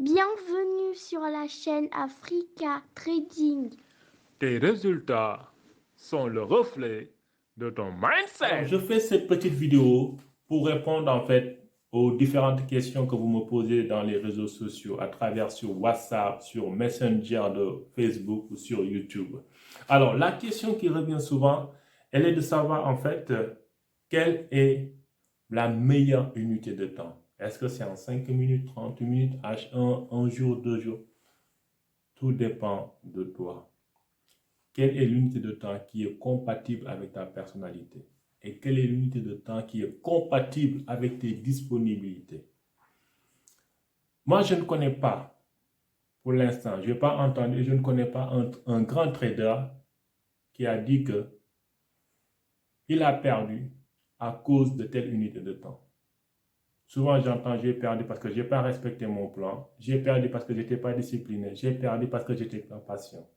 Bienvenue sur la chaîne Africa Trading. Tes résultats sont le reflet de ton mindset. Alors, je fais cette petite vidéo pour répondre en fait aux différentes questions que vous me posez dans les réseaux sociaux, à travers sur WhatsApp, sur Messenger de Facebook ou sur YouTube. Alors, la question qui revient souvent, elle est de savoir en fait quelle est la meilleure unité de temps. Est-ce que c'est en 5 minutes, 30 minutes, H1, un jour, 2 jours? Tout dépend de toi. Quelle est l'unité de temps qui est compatible avec ta personnalité? Et quelle est l'unité de temps qui est compatible avec tes disponibilités? Moi, je ne connais pas, pour l'instant, je n'ai pas entendu, je ne connais pas un grand trader qui a dit que il a perdu à cause de telle unité de temps. Souvent, j'entends j'ai perdu parce que je n'ai pas respecté mon plan, j'ai perdu parce que je n'étais pas discipliné, j'ai perdu parce que j'étais pas patient.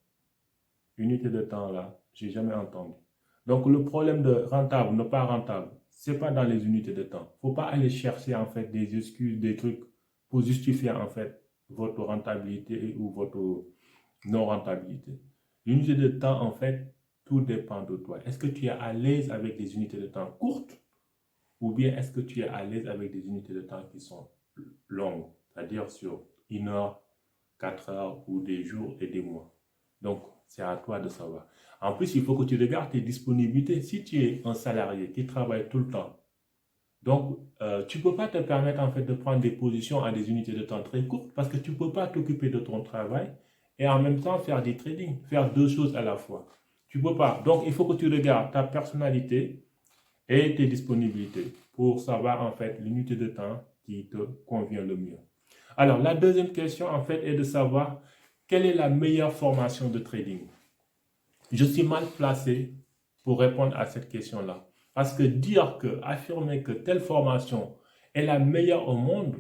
Unité de temps là, je n'ai jamais entendu. Donc, le problème de rentable, ne pas rentable, ce n'est pas dans les unités de temps. Il ne faut pas aller chercher en fait des excuses, des trucs pour justifier en fait votre rentabilité ou votre non-rentabilité. L'unité de temps, en fait, tout dépend de toi. Est-ce que tu es à l'aise avec des unités de temps courtes ou bien est-ce que tu es à l'aise avec des unités de temps qui sont longues, c'est-à-dire sur 1 heure, 4 heures ou des jours et des mois. Donc, c'est à toi de savoir. En plus, il faut que tu regardes tes disponibilités. Si tu es un salarié qui travaille tout le temps, donc tu ne peux pas te permettre en fait de prendre des positions à des unités de temps très courtes parce que tu ne peux pas t'occuper de ton travail et en même temps faire des trading, faire deux choses à la fois. Tu ne peux pas. Donc, il faut que tu regardes ta personnalité et tes disponibilités pour savoir en fait l'unité de temps qui te convient le mieux. Alors, la deuxième question en fait est de savoir quelle est la meilleure formation de trading. Je suis mal placé pour répondre à cette question-là. Parce que affirmer que telle formation est la meilleure au monde,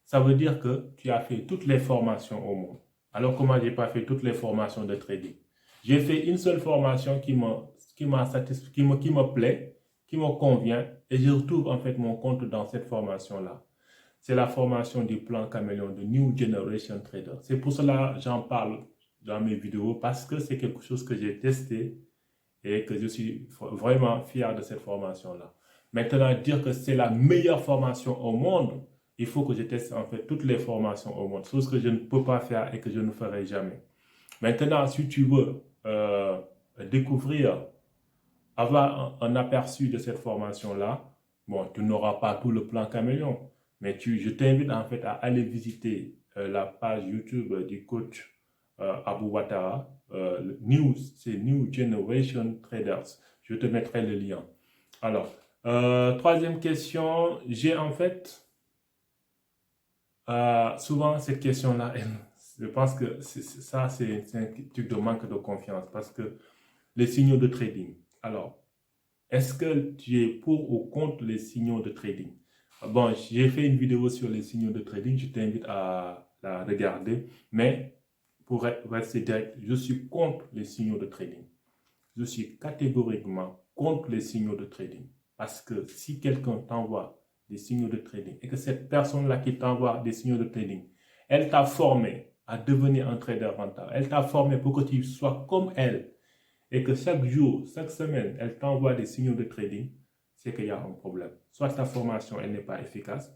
ça veut dire que tu as fait toutes les formations au monde. Alors, comment je n'ai pas fait toutes les formations de trading? J'ai fait une seule formation qui me plaît, qui me convient, et je retrouve en fait mon compte dans cette formation-là. C'est la formation du plan caméléon de New Generation Trader. C'est pour cela que j'en parle dans mes vidéos parce que c'est quelque chose que j'ai testé et que je suis vraiment fier de cette formation-là. Maintenant, dire que c'est la meilleure formation au monde, il faut que je teste en fait toutes les formations au monde, chose que je ne peux pas faire et que je ne ferai jamais. Maintenant, si tu veux découvrir, avoir un aperçu de cette formation-là, bon, tu n'auras pas tout le plan caméléon, mais je t'invite en fait à aller visiter la page YouTube du coach Abou Ouattara. C'est New Generation Traders. Je te mettrai le lien. Alors, troisième question, j'ai en fait souvent cette question-là, je pense que c'est un truc de manque de confiance parce que les signaux de trading. Alors, est-ce que tu es pour ou contre les signaux de trading? Bon, j'ai fait une vidéo sur les signaux de trading, je t'invite à la regarder, mais pour rester direct, je suis contre les signaux de trading. Je suis catégoriquement contre les signaux de trading. Parce que si quelqu'un t'envoie des signaux de trading et que cette personne-là qui t'envoie des signaux de trading, elle t'a formé à devenir un trader rentable, elle t'a formé pour que tu sois comme elle, et que chaque jour, chaque semaine, elle t'envoie des signaux de trading, c'est qu'il y a un problème. Soit ta formation, elle n'est pas efficace,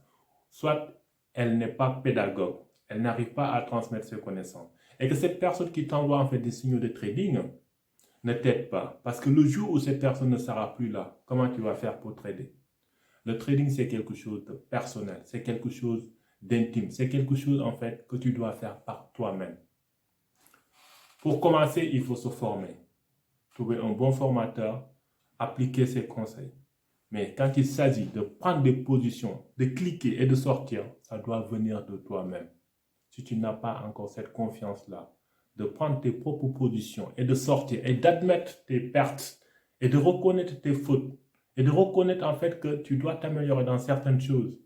soit elle n'est pas pédagogue, elle n'arrive pas à transmettre ses connaissances. Et que cette personne qui t'envoie en fait des signaux de trading ne t'aide pas. Parce que le jour où cette personne ne sera plus là, comment tu vas faire pour trader? Le trading, c'est quelque chose de personnel, c'est quelque chose d'intime, c'est quelque chose en fait que tu dois faire par toi-même. Pour commencer, il faut se former. Trouver un bon formateur, appliquer ses conseils. Mais quand il s'agit de prendre des positions, de cliquer et de sortir, ça doit venir de toi-même. Si tu n'as pas encore cette confiance-là, de prendre tes propres positions et de sortir et d'admettre tes pertes et de reconnaître tes fautes et de reconnaître en fait que tu dois t'améliorer dans certaines choses,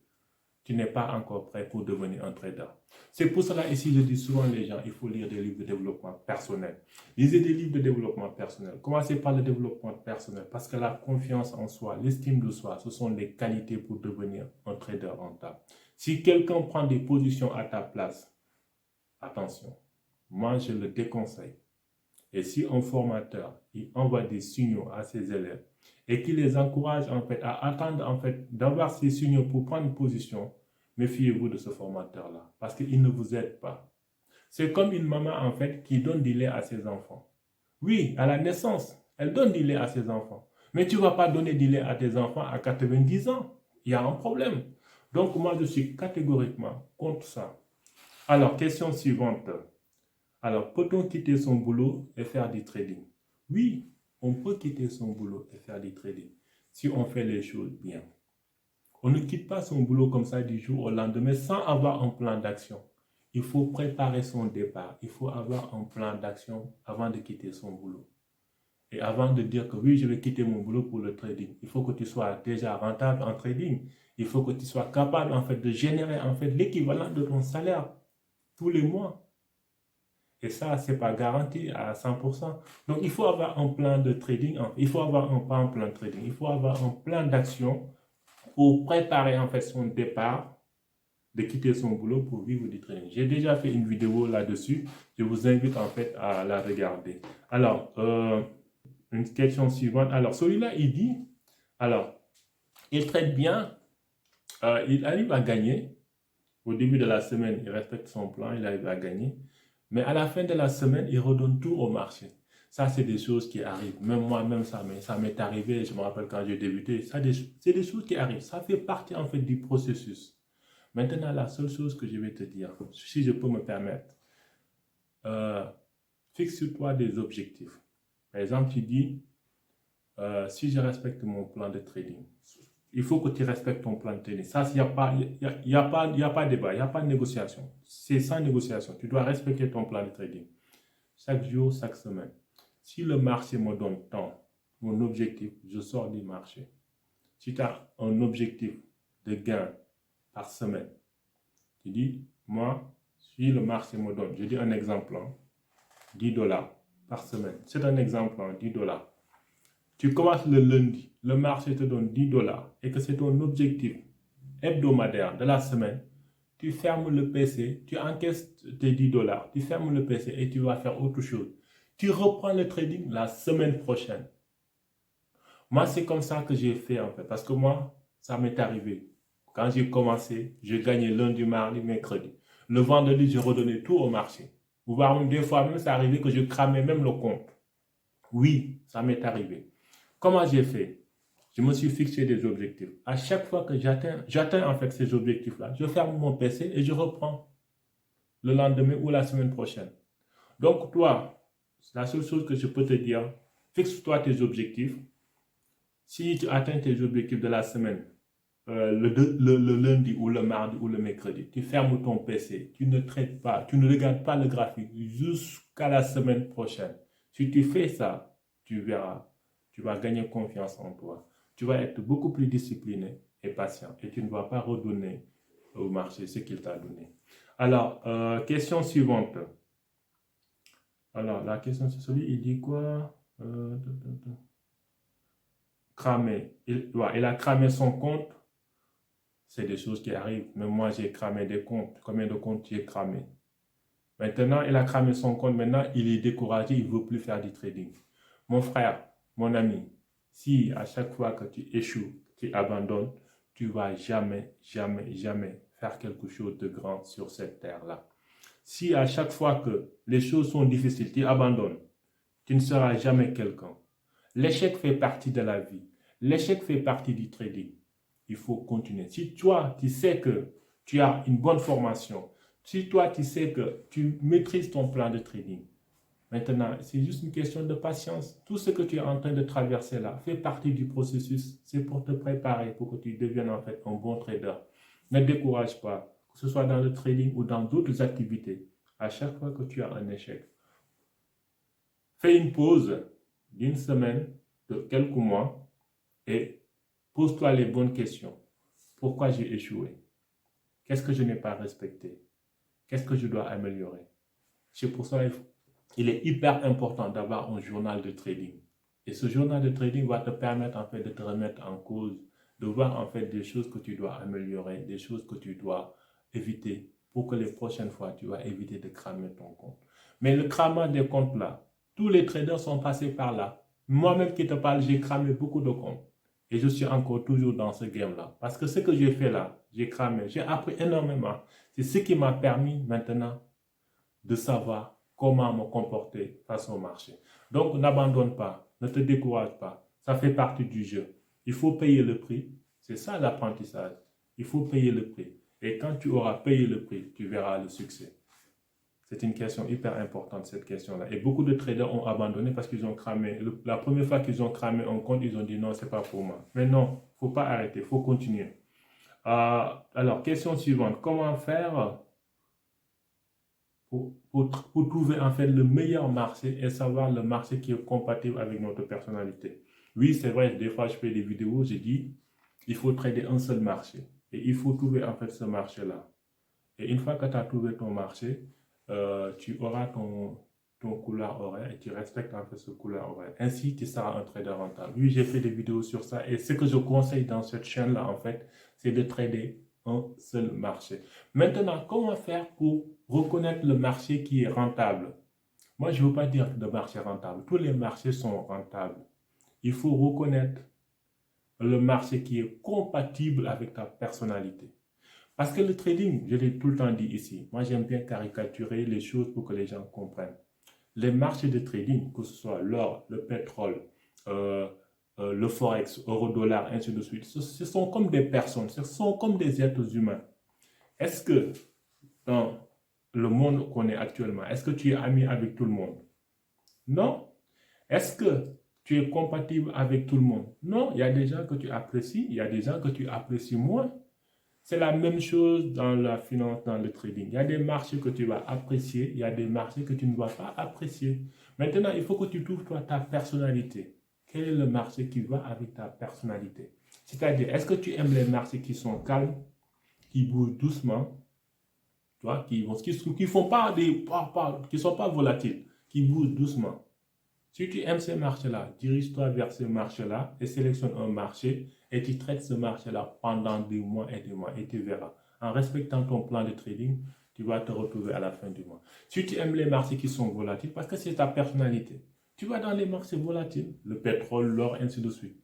tu n'es pas encore prêt pour devenir un trader. C'est pour cela ici je dis souvent aux gens, il faut lire des livres de développement personnel. Lisez des livres de développement personnel. Commencez par le développement personnel parce que la confiance en soi, l'estime de soi, ce sont les qualités pour devenir un trader rentable. Si quelqu'un prend des positions à ta place, attention, moi je le déconseille. Et si un formateur il envoie des signaux à ses élèves et qui les encourage en fait à attendre en fait d'avoir ces signaux pour prendre une position, méfiez-vous de ce formateur-là parce qu'il ne vous aide pas. C'est comme une maman en fait qui donne du lait à ses enfants. Oui, à la naissance, elle donne du lait à ses enfants. Mais tu ne vas pas donner du lait à tes enfants à 90 ans. Il y a un problème. Donc moi je suis catégoriquement contre ça. Alors, question suivante. Alors, peut-on quitter son boulot et faire du trading? Oui, on peut quitter son boulot et faire du trading si on fait les choses bien. On ne quitte pas son boulot comme ça du jour au lendemain sans avoir un plan d'action. Il faut préparer son départ. Il faut avoir un plan d'action avant de quitter son boulot. Et avant de dire que oui, je vais quitter mon boulot pour le trading, il faut que tu sois déjà rentable en trading. Il faut que tu sois capable en fait de générer en fait l'équivalent de ton salaire tous les mois. Et ça, ce n'est pas garanti à 100%. Donc, il faut avoir un plan de trading. Il faut avoir un plan de trading. Il faut avoir un plan d'action pour préparer en fait son départ, de quitter son boulot pour vivre du trading. J'ai déjà fait une vidéo là-dessus. Je vous invite en fait à la regarder. Alors, une question suivante. Alors, celui-là, il dit, alors, il trade bien, il arrive à gagner. Au début de la semaine, il respecte son plan, il arrive à gagner. Mais à la fin de la semaine, il redonne tout au marché. Ça, c'est des choses qui arrivent. Même moi-même, ça m'est arrivé. Je me rappelle quand j'ai débuté. C'est des choses qui arrivent. Ça fait partie, en fait, du processus. Maintenant, la seule chose que je vais te dire, si je peux me permettre, fixe-toi des objectifs. Par exemple, tu dis, si je respecte mon plan de trading, il faut que tu respectes ton plan de trading. Ça, il n'y a pas de débat, il n'y a pas de négociation. C'est sans négociation. Tu dois respecter ton plan de trading. Chaque jour, chaque semaine. Si le marché me donne tant, mon objectif, je sors du marché. Si tu as un objectif de gain par semaine, tu dis, moi, si le marché me donne, je dis un exemple, hein, 10 dollars par semaine. C'est un exemple, hein, 10 dollars. Tu commences le lundi, le marché te donne 10 dollars et que c'est ton objectif hebdomadaire de la semaine, tu fermes le PC, tu encaisses tes 10 dollars, tu fermes le PC et tu vas faire autre chose. Tu reprends le trading la semaine prochaine. Moi, c'est comme ça que j'ai fait en fait, parce que moi, ça m'est arrivé. Quand j'ai commencé, je gagnais lundi, mardi, mercredi. Le vendredi, je redonnais tout au marché. Voire même des fois, même c'est arrivé que je cramais même le compte. Oui, ça m'est arrivé. Comment j'ai fait? Je me suis fixé des objectifs. À chaque fois que j'atteins en fait ces objectifs-là, je ferme mon PC et je reprends le lendemain ou la semaine prochaine. Donc toi, la seule chose que je peux te dire, fixe-toi tes objectifs. Si tu atteins tes objectifs de la semaine, le lundi ou le mardi ou le mercredi, tu fermes ton PC, tu ne traites pas, tu ne regardes pas le graphique jusqu'à la semaine prochaine. Si tu fais ça, tu verras, tu vas gagner confiance en toi. Tu vas être beaucoup plus discipliné et patient et tu ne vas pas redonner au marché ce qu'il t'a donné. Alors, question suivante. Alors, la question c'est celui, il dit quoi? Cramer. Il a cramé son compte. C'est des choses qui arrivent. Même moi, j'ai cramé des comptes. Combien de comptes j'ai cramé? Maintenant, il a cramé son compte. Maintenant, il est découragé. Il ne veut plus faire du trading. Mon frère, mon ami, si à chaque fois que tu échoues, tu abandonnes, tu ne vas jamais, jamais, jamais faire quelque chose de grand sur cette terre-là. Si à chaque fois que les choses sont difficiles, tu abandonnes, tu ne seras jamais quelqu'un. L'échec fait partie de la vie. L'échec fait partie du trading. Il faut continuer. Si toi, tu sais que tu as une bonne formation, si toi, tu sais que tu maîtrises ton plan de trading, maintenant, c'est juste une question de patience. Tout ce que tu es en train de traverser là fait partie du processus. C'est pour te préparer, pour que tu deviennes en fait un bon trader. Ne décourage pas, que ce soit dans le trading ou dans d'autres activités. À chaque fois que tu as un échec, fais une pause d'une semaine, de quelques mois et pose-toi les bonnes questions. Pourquoi j'ai échoué? Qu'est-ce que je n'ai pas respecté? Qu'est-ce que je dois améliorer? C'est pour ça qu'il est hyper important d'avoir un journal de trading. Et ce journal de trading va te permettre en fait de te remettre en cause, de voir en fait des choses que tu dois améliorer, des choses que tu dois éviter pour que les prochaines fois, tu vas éviter de cramer ton compte. Mais le cramage des comptes là, tous les traders sont passés par là. Moi-même qui te parle, j'ai cramé beaucoup de comptes. Et je suis encore toujours dans ce game-là. Parce que ce que j'ai fait là, j'ai cramé, j'ai appris énormément. C'est ce qui m'a permis maintenant de savoir comment me comporter face au marché. Donc, n'abandonne pas, ne te décourage pas. Ça fait partie du jeu. Il faut payer le prix. C'est ça l'apprentissage. Il faut payer le prix. Et quand tu auras payé le prix, tu verras le succès. C'est une question hyper importante, cette question-là. Et beaucoup de traders ont abandonné parce qu'ils ont cramé. La première fois qu'ils ont cramé un compte, ils ont dit non, c'est pas pour moi. Mais non, il ne faut pas arrêter, il faut continuer. Alors, question suivante. Comment faire pour trouver en fait le meilleur marché et savoir le marché qui est compatible avec notre personnalité? Oui, c'est vrai, des fois je fais des vidéos, je dis, il faut trader un seul marché. Et il faut trouver en fait ce marché-là. Et une fois que tu as trouvé ton marché, tu auras ton couloir horaire et tu respectes en fait ce couloir horaire. Ainsi, tu seras un trader rentable. Oui, j'ai fait des vidéos sur ça et ce que je conseille dans cette chaîne-là, en fait, c'est de trader un seul marché. Maintenant, comment faire pour reconnaître le marché qui est rentable? Moi, je ne veux pas dire de marché rentable. Tous les marchés sont rentables. Il faut reconnaître le marché qui est compatible avec ta personnalité. Parce que le trading, je l'ai tout le temps dit ici, moi j'aime bien caricaturer les choses pour que les gens comprennent. Les marchés de trading, que ce soit l'or, le pétrole, le forex, euro-dollar, ainsi de suite, ce sont comme des personnes, ce sont comme des êtres humains. Est-ce que dans le monde qu'on est actuellement, est-ce que tu es ami avec tout le monde? Non. Est-ce que tu es compatible avec tout le monde? Non. Il y a des gens que tu apprécies, il y a des gens que tu apprécies moins. C'est la même chose dans la finance, dans le trading. Il y a des marchés que tu vas apprécier, il y a des marchés que tu ne vas pas apprécier. Maintenant, il faut que tu trouves toi ta personnalité. Quel est le marché qui va avec ta personnalité? C'est-à-dire, est-ce que tu aimes les marchés qui sont calmes, qui bougent doucement, tu vois, qui font pas qui sont pas volatiles, qui bougent doucement? Si tu aimes ces marchés-là, dirige-toi vers ces marchés-là et sélectionne un marché et tu traites ce marché-là pendant des mois et tu verras. En respectant ton plan de trading, tu vas te retrouver à la fin du mois. Si tu aimes les marchés qui sont volatiles, parce que c'est ta personnalité, tu vas dans les marchés volatiles, le pétrole, l'or, ainsi de suite.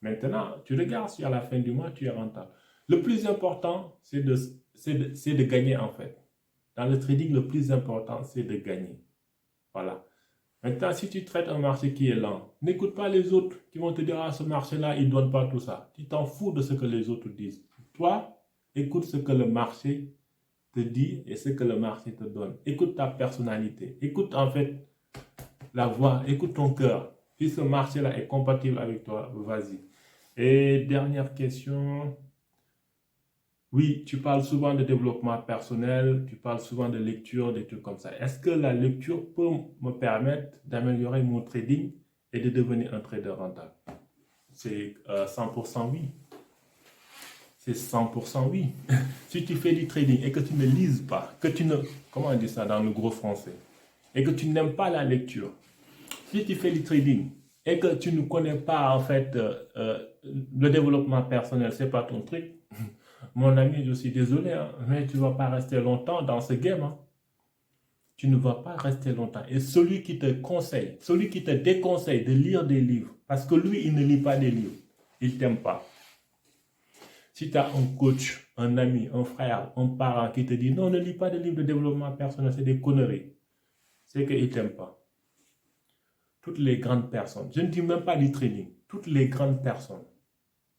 Maintenant, tu regardes si à la fin du mois, tu es rentable. Le plus important, c'est de gagner en fait. Dans le trading, le plus important, c'est de gagner. Voilà. Maintenant, si tu traites un marché qui est lent, n'écoute pas les autres qui vont te dire « Ah, ce marché-là, il ne donne pas tout ça. » Tu t'en fous de ce que les autres disent. Toi, écoute ce que le marché te dit et ce que le marché te donne. Écoute ta personnalité. Écoute en fait la voix. Écoute ton cœur. Si ce marché-là est compatible avec toi, vas-y. Et dernière question. Oui, tu parles souvent de développement personnel, tu parles souvent de lecture, des trucs comme ça. Est-ce que la lecture peut me permettre d'améliorer mon trading et de devenir un trader rentable? C'est 100% oui. C'est 100% oui. Si tu fais du trading et que tu ne lises pas, que tu ne... Comment on dit ça dans le gros français? Et que tu n'aimes pas la lecture. Si tu fais du trading et que tu ne connais pas en fait le développement personnel, c'est pas ton truc. Mon ami, je suis désolé, hein, mais tu ne vas pas rester longtemps dans ce game. Hein. Tu ne vas pas rester longtemps. Et celui qui te conseille, celui qui te déconseille de lire des livres, parce que lui, il ne lit pas des livres, il ne t'aime pas. Si tu as un coach, un ami, un frère, un parent qui te dit non, ne lis pas des livres de développement personnel, c'est des conneries, c'est qu'il ne t'aime pas. Toutes les grandes personnes, je ne dis même pas du trading, toutes les grandes personnes,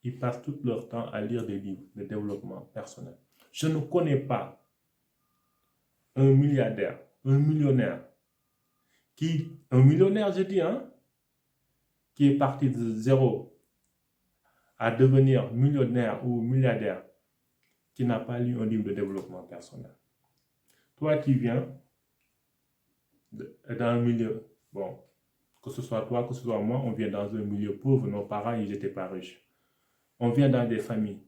ils passent tout leur temps à lire des livres de développement personnel. Je ne connais pas un milliardaire, un millionnaire, je dis, hein, qui est parti de zéro à devenir millionnaire ou milliardaire, qui n'a pas lu un livre de développement personnel. Toi qui viens dans un milieu, bon, que ce soit toi, que ce soit moi, on vient dans un milieu pauvre, nos parents, ils n'étaient pas riches. On vient dans des familles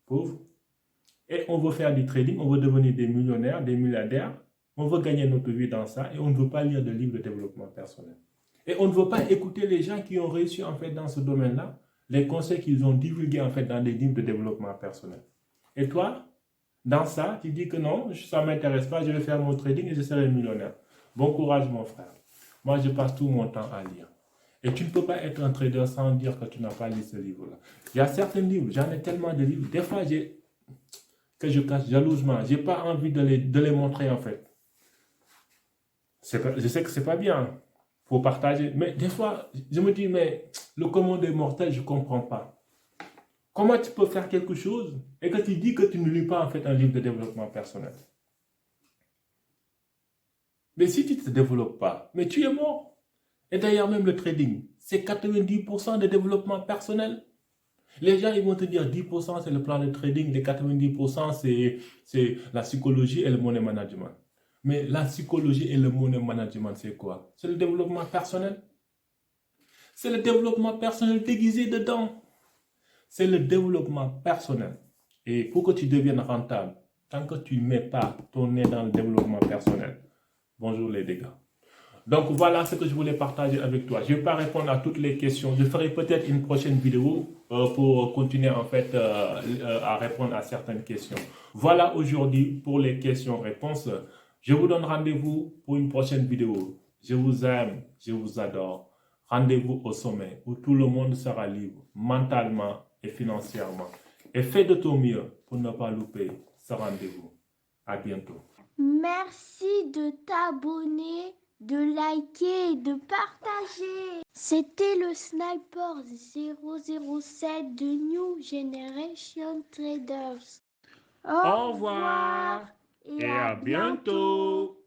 pauvres et on veut faire du trading, on veut devenir des millionnaires, des milliardaires, on veut gagner notre vie dans ça et on ne veut pas lire de livres de développement personnel. Et on ne veut pas écouter les gens qui ont réussi en fait dans ce domaine-là, les conseils qu'ils ont divulgués en fait dans des livres de développement personnel. Et toi, Dans ça, tu dis que non, ça ne m'intéresse pas, je vais faire mon trading et je serai millionnaire. Bon courage, mon frère. Moi, je passe tout mon temps à lire. Et tu ne peux pas être un trader sans dire que tu n'as pas lu ce livre-là. Il y a certains livres, j'en ai tellement de livres. Des fois, que je cache jalousement. Je n'ai pas envie de les montrer, en fait. Je sais que ce n'est pas bien. Il faut partager. Mais des fois, je me dis, mais le commun des mortels, je ne comprends pas. Comment tu peux faire quelque chose et que tu dis que tu ne lis pas, en fait, un livre de développement personnel? Mais si tu ne te développes pas, mais tu es mort. Et d'ailleurs, même le trading, c'est 90% de développement personnel. Les gens, ils vont te dire 10% c'est le plan de trading, les 90% c'est la psychologie et le money management. Mais la psychologie et le money management, c'est quoi? C'est le développement personnel. C'est le développement personnel déguisé dedans. C'est le développement personnel. Et pour que tu deviennes rentable, tant que tu ne mets pas ton nez dans le développement personnel, bonjour les dégâts. Donc voilà ce que je voulais partager avec toi. Je ne vais pas répondre à toutes les questions. Je ferai peut-être une prochaine vidéo pour continuer en fait à répondre à certaines questions. Voilà aujourd'hui pour les questions-réponses. Je vous donne rendez-vous pour une prochaine vidéo. Je vous aime, je vous adore. Rendez-vous au sommet où tout le monde sera libre, mentalement et financièrement. Et fais de ton mieux pour ne pas louper ce rendez-vous. À bientôt. Merci de t'abonner, de liker et de partager. C'était le Sniper 007 de New Generation Traders. Au revoir et et à à bientôt. bientôt.